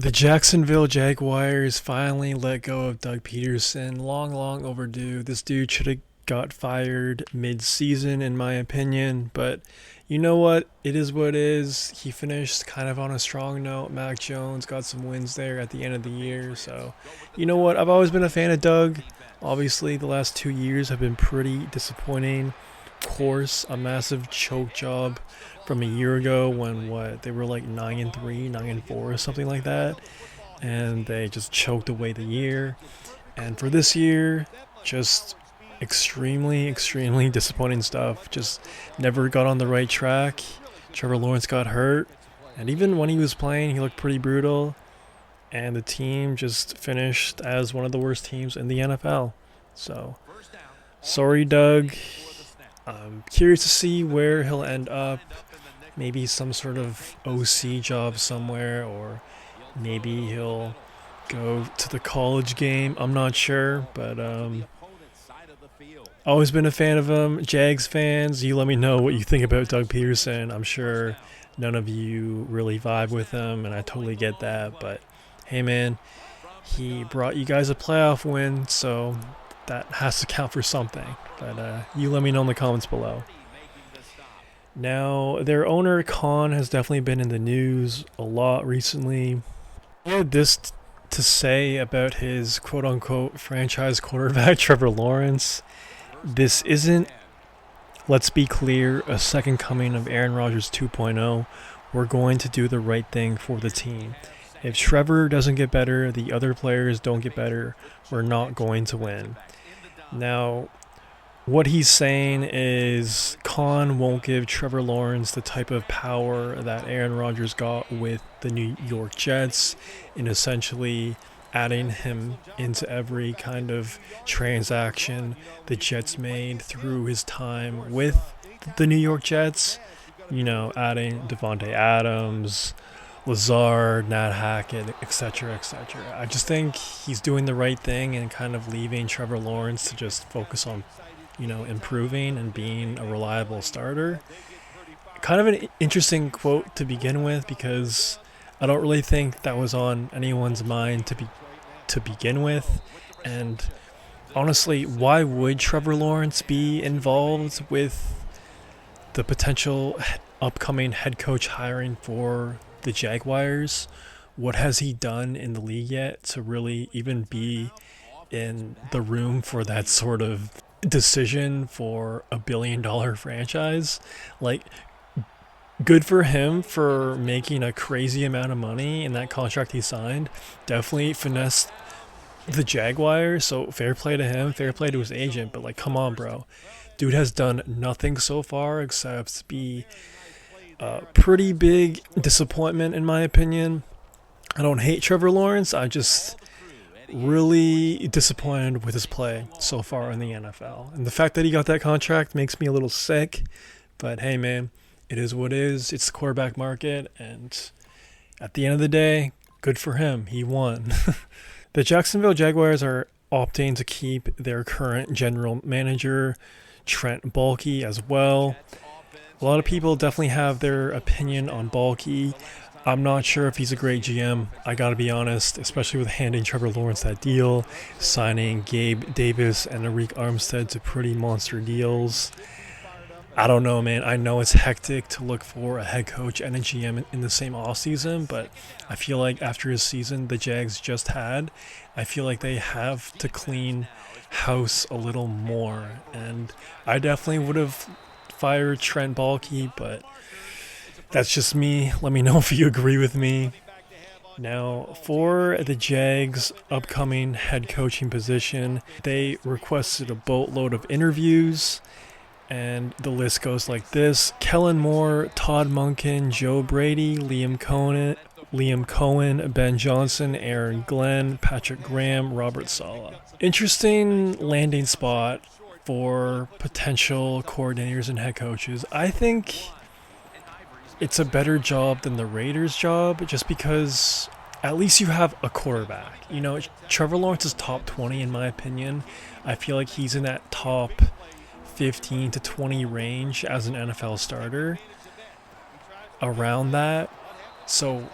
The Jacksonville Jaguars finally let go of Doug Pederson. Long overdue. This dude should have got fired mid-season, in my opinion. But you know what? It is what it is. He finished kind of on a strong note. Mac Jones got some wins there at the end of the year. So, you know what? I've always been a fan of Doug. Obviously, the last 2 years have been pretty disappointing. Of course, a massive choke job from a year ago when they were like 9-3, 9-4, or something like that, and they just choked away the year. And for this year, just extremely disappointing stuff. Just never got on the right track. Trevor Lawrence got hurt, and even when he was playing, he looked pretty brutal. And the team just finished as one of the worst teams in the NFL. So, sorry, Doug. I'm curious to see where he'll end up. Maybe some sort of OC job somewhere, or maybe he'll go to the college game. I'm not sure, but always been a fan of him. Jags fans, you let me know what you think about Doug Peterson. I'm sure none of you really vibe with him, and I totally get that. But hey, man, he brought you guys a playoff win, so that has to count for something. But you let me know in the comments below. Now, their owner, Khan, has definitely been in the news a lot recently. He had this to say about his quote-unquote franchise quarterback, Trevor Lawrence. This isn't, let's be clear, a second coming of Aaron Rodgers 2.0. We're going to do the right thing for the team. If Trevor doesn't get better, the other players don't get better, we're not going to win. Now, what he's saying is Khan won't give Trevor Lawrence the type of power that Aaron Rodgers got with the New York Jets, in essentially adding him into every kind of transaction the Jets made through his time with the New York Jets. You know, adding Devontae Adams, Lazard, Nat Hackett, etc. I just think he's doing the right thing and kind of leaving Trevor Lawrence to just focus on, improving and being a reliable starter. Kind of an interesting quote to begin with, because I don't really think that was on anyone's mind to begin with. And honestly, why would Trevor Lawrence be involved with the potential upcoming head coach hiring for the Jaguars? What has he done in the league yet to really even be in the room for that sort of decision for $1 billion franchise? Like, good for him for making a crazy amount of money in that contract he signed. Definitely finessed the Jaguars, so fair play to him, fair play to his agent. But like, come on, bro. Dude has done nothing so far except be a pretty big disappointment, in my opinion. I don't hate Trevor Lawrence. I just really disappointed with his play so far in the NFL. And the fact that he got that contract makes me a little sick. But hey, man, it is what it is. It's the quarterback market. And at the end of the day, good for him. He won. The Jacksonville Jaguars are opting to keep their current general manager, Trent Baalke, as well. A lot of people definitely have their opinion on Baalke. I'm not sure if he's a great GM, I gotta be honest, especially with handing Trevor Lawrence that deal, signing Gabe Davis and Arik Armstead to pretty monster deals. I don't know, man. I know it's hectic to look for a head coach and a GM in the same offseason, but I feel like after his season the Jags just had, I feel like they have to clean house a little more. And I definitely would have fired Trent Baalke, but that's just me. Let me know if you agree with me. Now, for the Jags' upcoming head coaching position, they requested a boatload of interviews, and the list goes like this: Kellen Moore, Todd Monken, Joe Brady, Liam Cohen, Ben Johnson, Aaron Glenn, Patrick Graham, Robert Saleh. Interesting landing spot for potential coordinators and head coaches. I think it's a better job than the Raiders' job, just because at least you have a quarterback. Trevor Lawrence is top 20 in my opinion. I feel like he's in that top 15 to 20 range as an NFL starter, around that. So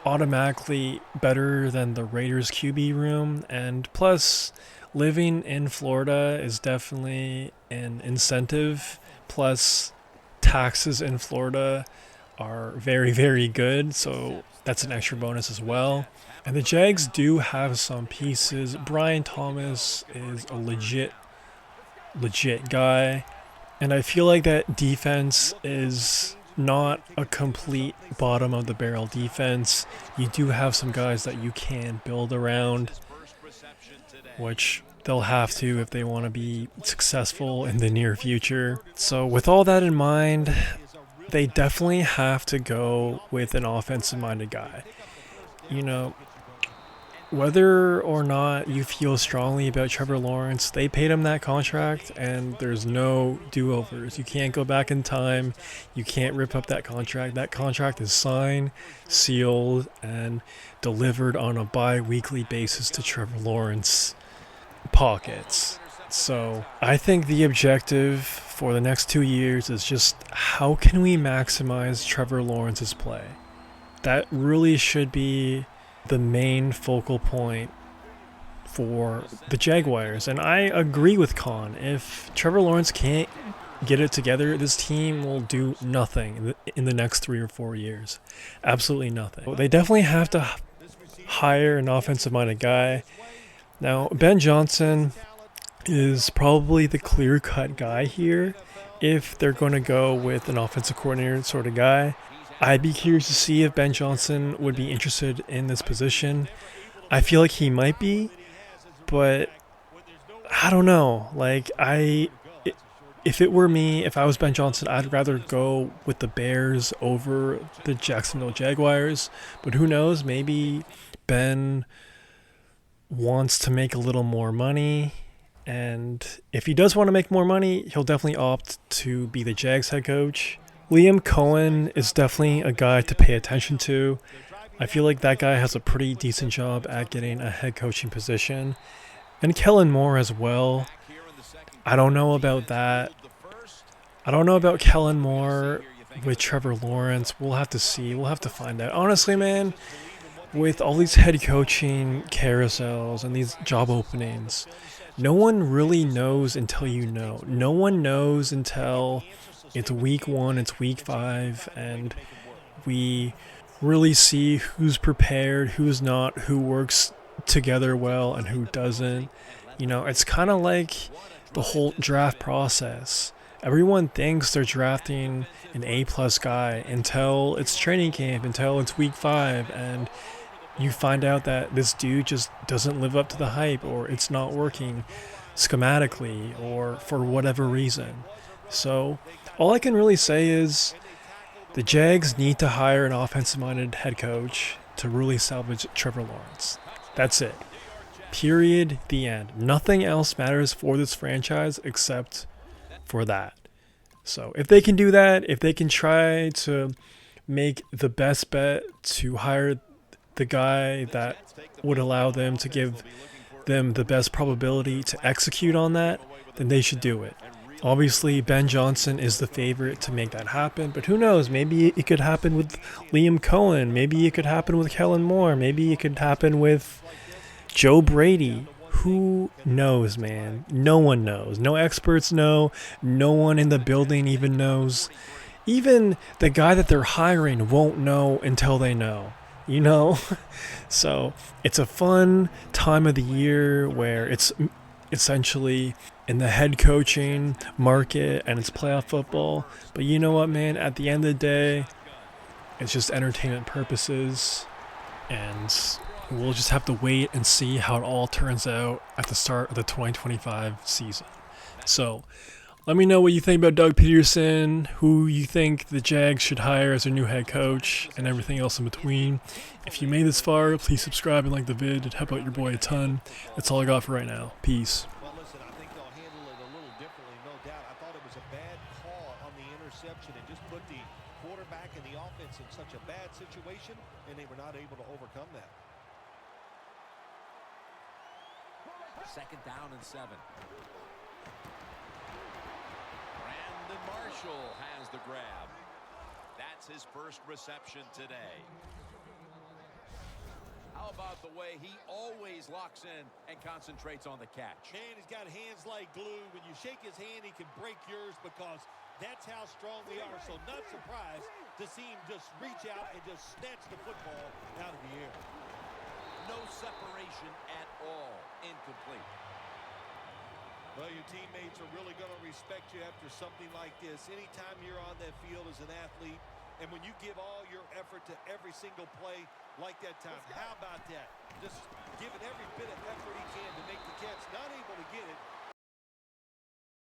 automatically better than the Raiders QB room, and plus living in Florida is definitely an incentive. Plus taxes in Florida are very, very good, so that's an extra bonus as well. And the Jags do have some pieces. Brian Thomas is a legit guy, and I feel like that defense is not a complete bottom of the barrel defense. You do have some guys that you can build around, which they'll have to if they want to be successful in the near future. So with all that in mind, they definitely have to go with an offensive-minded guy. You know, whether or not you feel strongly about Trevor Lawrence, they paid him that contract, and there's no do-overs. You can't go back in time. You can't rip up that contract. That contract is signed, sealed, and delivered on a bi-weekly basis to Trevor Lawrence pockets. So I think the objective for the next 2 years is just how can we maximize Trevor Lawrence's play? That really should be the main focal point for the Jaguars. And I agree with Khan. If Trevor Lawrence can't get it together, this team will do nothing in the next 3 or 4 years. Absolutely nothing. They definitely have to hire an offensive-minded guy. Now, Ben Johnson is probably the clear-cut guy here if they're going to go with an offensive coordinator sort of guy. I'd be curious to see if Ben Johnson would be interested in this position. I feel like he might be, but I don't know. Like, if it were me, if I was Ben Johnson, I'd rather go with the Bears over the Jacksonville Jaguars. But who knows? Maybe Ben wants to make a little more money, and if he does want to make more money, he'll definitely opt to be the Jags head coach. Liam Cohen is definitely a guy to pay attention to. I feel like that guy has a pretty decent job at getting a head coaching position. And Kellen Moore as well. I don't know about that. I don't know about Kellen Moore with Trevor Lawrence. We'll have to see. We'll have to find out. Honestly, man, with all these head coaching carousels and these job openings, no one really knows until you know. No one knows until it's week 1, it's week 5, and we really see who's prepared, who's not, who works together well, and who doesn't. You know, it's kind of like the whole draft process. Everyone thinks they're drafting an A-plus guy until it's training camp, until it's week 5, and you find out that this dude just doesn't live up to the hype, or it's not working schematically, or for whatever reason. So all I can really say is the Jags need to hire an offensive-minded head coach to really salvage Trevor Lawrence. That's it. Period. The end. Nothing else matters for this franchise except for that. So if they can do that, if they can try to make the best bet to hire the guy that would allow them to give them the best probability to execute on that, then they should do it. Obviously, Ben Johnson is the favorite to make that happen, but who knows? Maybe it could happen with Liam Cohen. Maybe it could happen with Kellen Moore. Maybe it could happen with Joe Brady. Who knows, man? No one knows. No experts know. No one in the building even knows. Even the guy that they're hiring won't know until they know. You know? So it's a fun time of the year where it's essentially in the head coaching market and it's playoff football. But you know what, man? At the end of the day, it's just entertainment purposes. And we'll just have to wait and see how it all turns out at the start of the 2025 season. So let me know what you think about Doug Pederson, who you think the Jags should hire as their new head coach, and everything else in between. If you made this far, please subscribe and like the vid. It'd help out your boy a ton. That's all I got for right now. Peace. Well, listen, I think they'll handle it a little differently, no doubt. I thought it was a bad call on the interception and just put the quarterback and the offense in such a bad situation, and they were not able to overcome that. 2nd down and 7. Brandon Marshall has the grab. That's his first reception today. How about the way he always locks in and concentrates on the catch? Man, he's got hands like glue. When you shake his hand, he can break yours because that's how strong they are. So not surprised to see him just reach out and just snatch the football out of the air. No separation at all. Incomplete. Well, your teammates are really going to respect you after something like this. Anytime you're on that field as an athlete, and when you give all your effort to every single play like that time, how about that? Just giving every bit of effort he can to make the catch. Not able to get it,